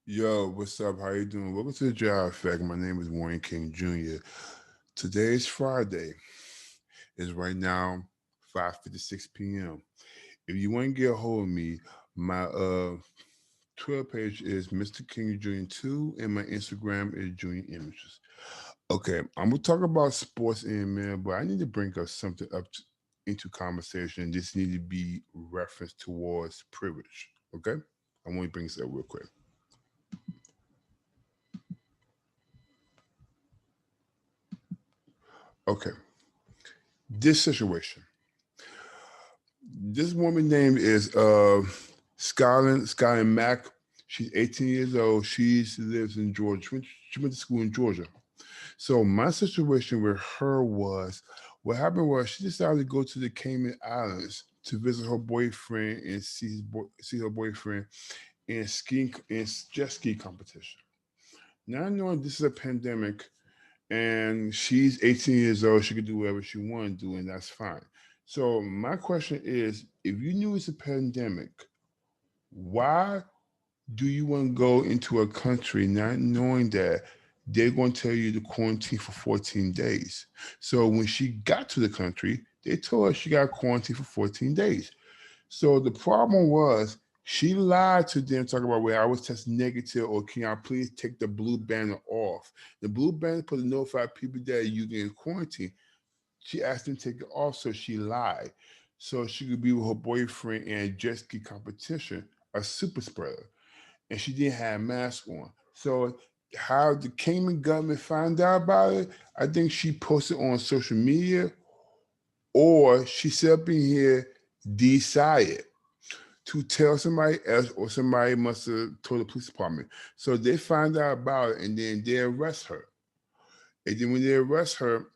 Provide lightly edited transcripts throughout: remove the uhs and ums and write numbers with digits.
Yo, what's up? How you doing? Welcome to the J.I Effect. My name is Warren King Jr. Today is Friday. It's right now 5:56 p.m. If you want to get a hold of me, my Twitter page is Mr. King Jr. 2 and my Instagram is Junior Images. Okay, I'm gonna talk about sports in a minute, but I need to bring up something into conversation. This need to be referenced towards privilege. Okay, I want to bring this up real quick. Okay, this situation. This woman name is Skyland Mack. She's 18 years old. She lives in Georgia. She went to school in Georgia. So my situation with her was, what happened was she decided to go to the Cayman Islands to visit her boyfriend and see her boyfriend in jet ski competition. Now knowing this is a pandemic and she's 18 years old, she could do whatever she wanted to do, and that's fine. So my question is, if you knew it's a pandemic, why do you want to go into a country not knowing that they're going to tell you to quarantine for 14 days? So when she got to the country, they told her she got quarantined for 14 days. So the problem was she lied to them, talking about, where I was tested negative, or can I please take the blue banner off? The blue banner put to notify people that you get in quarantine. She asked them to take it off, so she lied. So she could be with her boyfriend in a jet ski competition, a super spreader. And she didn't have a mask on. So how the Cayman government found out about it, I think she posted on social media, or she said up in here, decided to tell somebody else, or somebody must have told the police department. So they find out about it, and then they arrest her. And then when they arrest her,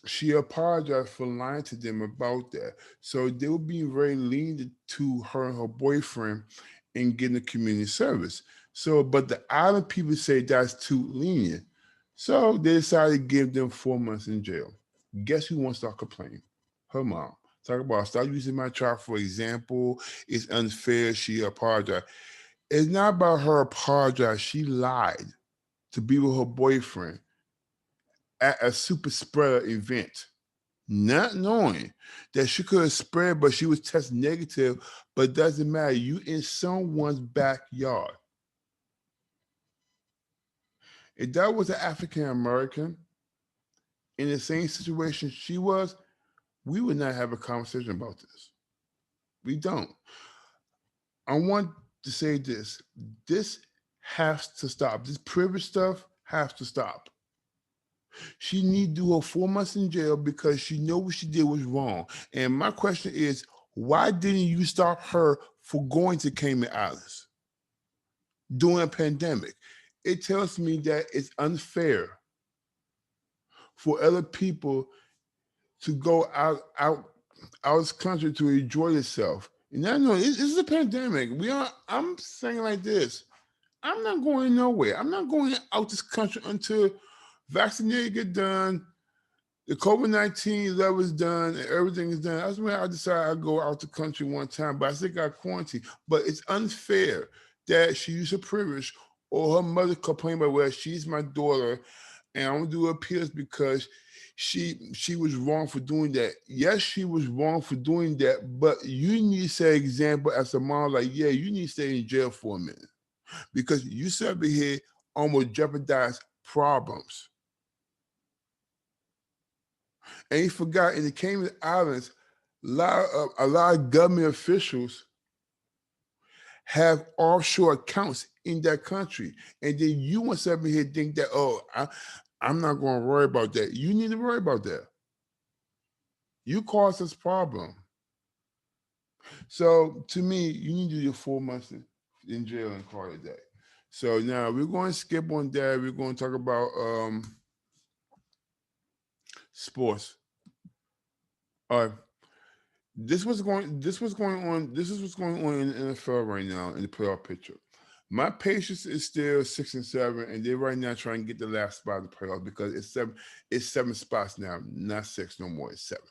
she apologized for lying to them about that. So they were being very lenient to her and her boyfriend in getting the community service. So, but the island people say that's too lenient. So they decided to give them 4 months in jail. Guess who wants to start complaining? Her mom. Talk about, stop using my child for example. It's unfair. She apologized. It's not about her apologize. She lied to be with her boyfriend at a super spreader event, not knowing that she could have spread, but she was tested negative. But doesn't matter. You in someone's backyard. If that was an African American in the same situation she was, we would not have a conversation about this. We don't. I want to say this. This has to stop. This privilege stuff has to stop. She need to do her 4 months in jail because she know what she did was wrong. And my question is, why didn't you stop her for going to Cayman Islands during a pandemic? It tells me that it's unfair for other people to go out of this country to enjoy yourself. And I know this is a pandemic. We are. I'm saying like this. I'm not going nowhere. I'm not going out this country until vaccinated get done, the COVID-19 level is done, and everything is done. That's when I decided I'd go out the country one time, but I still got quarantined. But it's unfair that she used her privilege, or her mother complained about, well, she's my daughter, and I'm gonna do appeals because she was wrong for doing that. Yes, she was wrong for doing that, but you need to set an example as a mom, like, yeah, you need to stay in jail for a minute because you sit over here almost jeopardize problems. And he forgot in the Cayman Islands, a lot of government officials have offshore accounts in that country. And then you want somebody here think that, oh, I'm not going to worry about that. You need to worry about that. You caused this problem. So to me, you need to do your 4 months in jail and call it a day. So now we're going to skip on that. We're going to talk about sports. All right. This is what's going on in the NFL right now in the playoff picture. My Patience is still 6-7, and they're right now trying to get the last spot in the playoffs because it's seven spots now, not six no more, it's seven.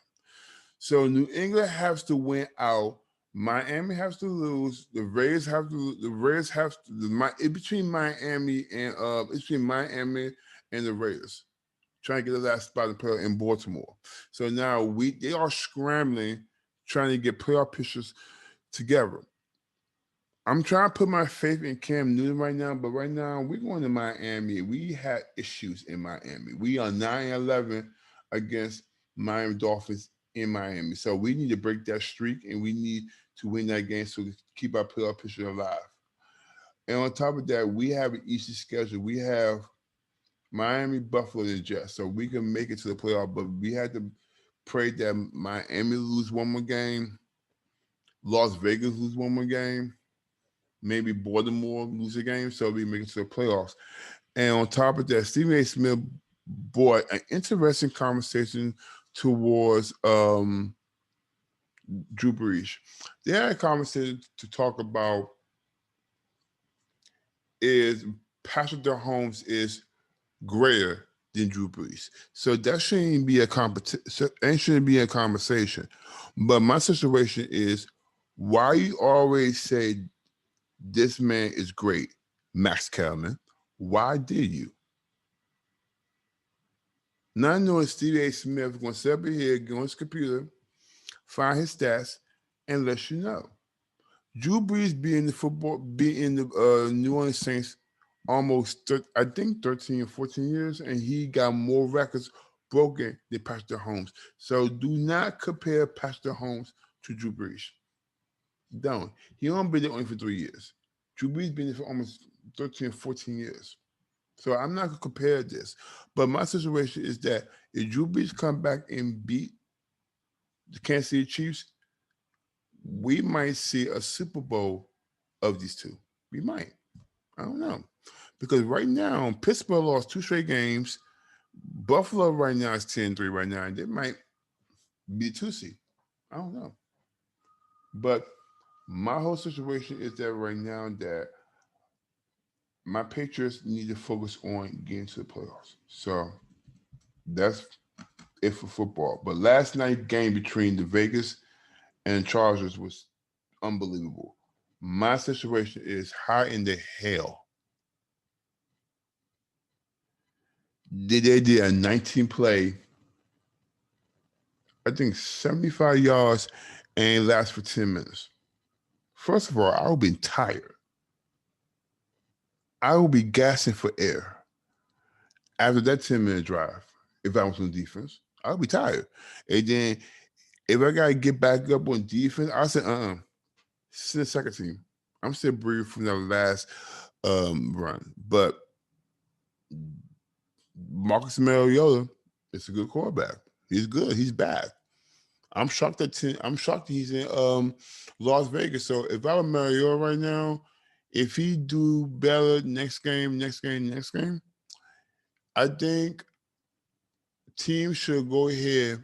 So New England has to win out. Miami has to lose. The Rays have to. The Rays have to. It's between Miami and it's between Miami and the Raiders, trying to get the last spot in play in Baltimore. So now they are scrambling, trying to get playoff pictures together. I'm trying to put my faith in Cam Newton right now, but right now we're going to Miami. We had issues in Miami. We are 9-11 against Miami Dolphins in Miami. So we need to break that streak and we need to win that game so we keep our playoff picture alive. And on top of that, we have an easy schedule. We have Miami, Buffalo, and Jets. So we can make it to the playoff, but we had to pray that Miami lose one more game, Las Vegas lose one more game, maybe Baltimore lose a game, so we make it to the playoffs. And on top of that, Stephen A. Smith brought an interesting conversation towards Drew Brees. They had a conversation to talk about is Patrick Mahomes is greater than Drew Brees. So that shouldn't be a competition and shouldn't be a conversation. But my situation is why you always say this man is great, Max Kellerman. Why did you? Not knowing Steve A. Smith going to sit up here, go on his computer, find his stats, and let you know. Drew Brees being the New Orleans Saints almost, I think, 13 or 14 years, and he got more records broken than Patrick Mahomes. So do not compare Patrick Mahomes to Drew Brees. Don't. He only been there only for 3 years. Drew Brees been there for almost 13 or 14 years. So I'm not gonna compare this. But my situation is that if Drew Brees come back and beat the Kansas City Chiefs, we might see a Super Bowl of these two. We might. I don't know. Because right now, Pittsburgh lost 2 straight games. Buffalo right now is 10-3 right now, and they might be 2 seed. I don't know. But my whole situation is that right now that my Patriots need to focus on getting to the playoffs. So that's it for football. But last night's game between the Vegas and the Chargers was unbelievable. My situation is how in the hell did they did a 19 play, I think 75 yards, and it lasts for 10 minutes. First of all, I would be tired. I would be gassing for air after that 10-minute drive. If I was on defense, I would be tired. And then if I gotta get back up on defense, I said, it's the second team. I'm still breathing from that last run. But Marcus Mariota is a good quarterback. He's good. He's back. I'm shocked that he's in Las Vegas. So if I were Mariota right now, if he do better next game, I think teams should go ahead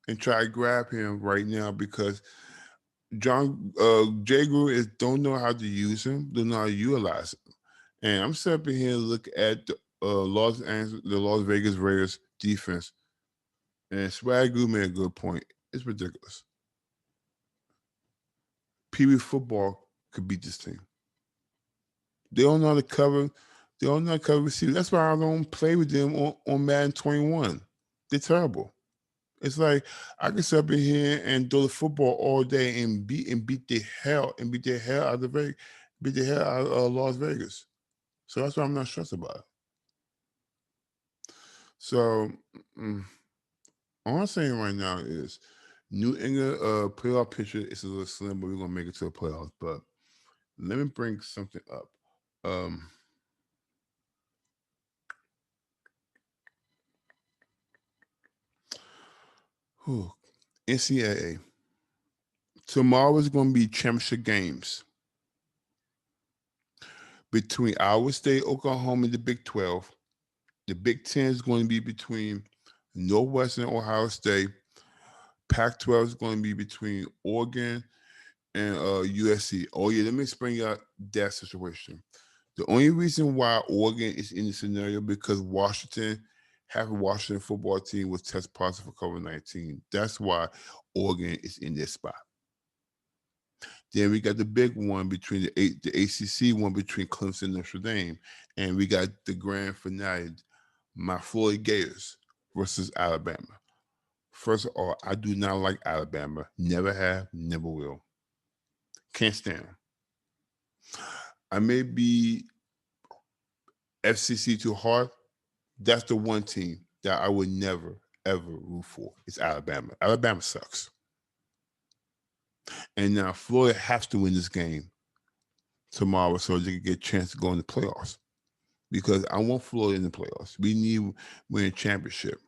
and try to grab him right now because Jay Gruden don't know how to use him, don't know how to utilize him. And I'm sitting here and look at the Las Vegas Raiders defense, and Swag Goo made a good point. It's ridiculous. Pee Wee football could beat this team. They don't know how to cover. They don't know how to cover receivers. That's why I don't play with them on Madden 21. They're terrible. It's like I can sit up in here and do the football all day and beat the hell out of beat the hell out of Las Vegas. So that's why I'm not stressed about it. So all I'm saying right now is New England playoff picture is a little slim, but we're gonna make it to the playoffs. But let me bring something up. Um, whew, NCAA. Tomorrow is going to be championship games between Iowa State, Oklahoma, and the Big 12. The Big 10 is going to be between Northwestern, Ohio State. Pac-12 is going to be between Oregon and USC. Oh yeah, let me explain you that situation. The only reason why Oregon is in this scenario because half of Washington football team was test positive for COVID-19. That's why Oregon is in this spot. Then we got the big one between the ACC one between Clemson and Notre Dame, and we got the grand finale, my Florida Gators versus Alabama. First of all, I do not like Alabama. Never have, never will. Can't stand them. I may be FCC too hard. That's the one team that I would never ever root for. It's Alabama. Alabama sucks. And now Florida has to win this game tomorrow so they can get a chance to go in the playoffs. Because I want Florida in the playoffs. We need win a championship.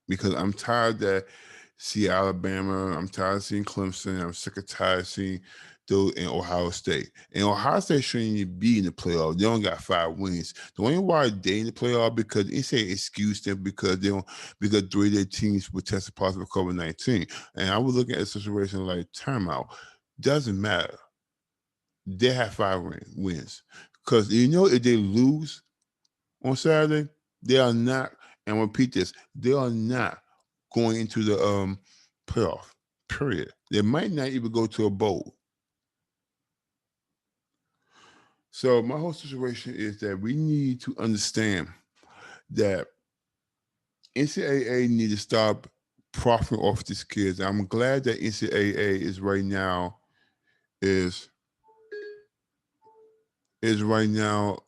Because I'm tired that see Alabama. I'm tired of seeing Clemson. I'm sick of tired of seeing those in Ohio State. And Ohio State shouldn't even be in the playoff. They only got 5 wins. The only why they in the playoff because they say excuse them because they don't because 3 of their teams were tested positive for COVID-19. And I was looking at a situation like timeout. Doesn't matter. They have 5 wins. Because if they lose on Saturday, they are not, and I'll repeat this, they are not going into the playoff. Period. They might not even go to a bowl. So my whole situation is that we need to understand that NCAA need to stop profiting off these kids. I'm glad that NCAA is right now is right now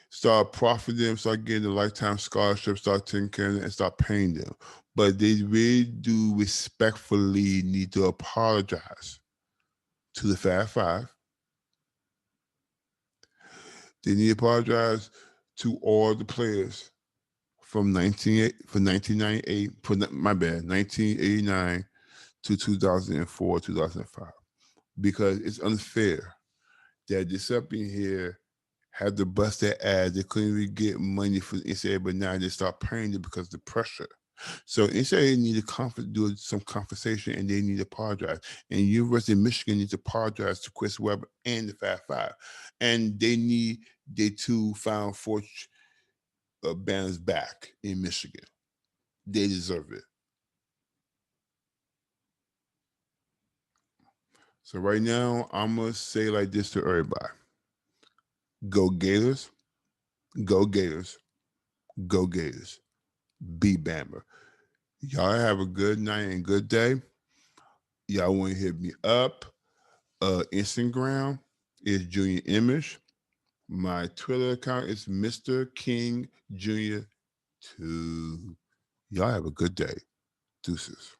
start profiting them, start getting the lifetime scholarship, start taking care of them, and start paying them. But they really do respectfully need to apologize to the Fab Five. They need to apologize to all the players from 1998, my bad, 1989 to 2004, 2005, because it's unfair that this up in here had to bust their ass. They couldn't even get money for the NCAA, but now they start paying them because of the pressure. So NCAA need to do some conversation and they need to apologize. And University of Michigan needs to apologize to Chris Webber and the Fab Five. And they need their 2 Final Four banners back in Michigan. They deserve it. So right now, I'm going to say like this to everybody. Go Gators, go Gators, go Gators. Be Bammer. Y'all have a good night and good day. Y'all want to hit me up. Instagram is Junior Image. My Twitter account is Mr. King Jr. 2. Y'all have a good day. Deuces.